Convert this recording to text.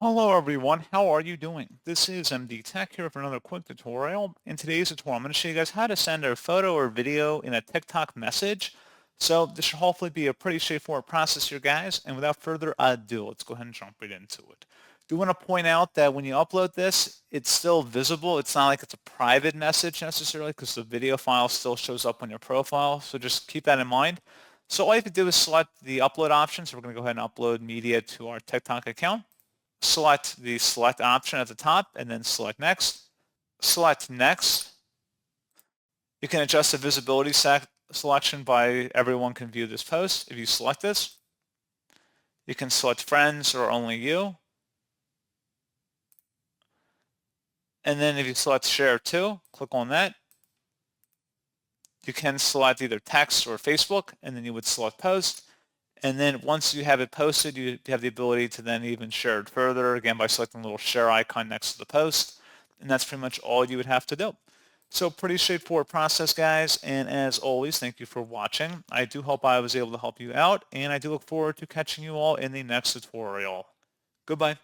Hello everyone, how are you doing? This is MD Tech here for another quick tutorial. In today's tutorial, I'm going to show you guys how to send a photo or video in a TikTok message. So this should hopefully be a pretty straightforward process here, guys. And without further ado, let's go ahead and jump right into it. Do want to point out that when you upload this, it's still visible. It's not like it's a private message necessarily because the video file still shows up on your profile. So just keep that in mind. So all you have to do is select the upload option. So we're going to go ahead and upload media to our TikTok account. Select the select option at the top and then select next. Select next. You can adjust the visibility selection by everyone can view this post. If you select this, you can select friends or only you. And then if you select share to, click on that. You can select either text or Facebook, and then you would select post. And then once you have it posted, you have the ability to then even share it further, again, by selecting the little share icon next to the post. And that's pretty much all you would have to do. So pretty straightforward process, guys. And as always, thank you for watching. I do hope I was able to help you out, and I do look forward to catching you all in the next tutorial. Goodbye.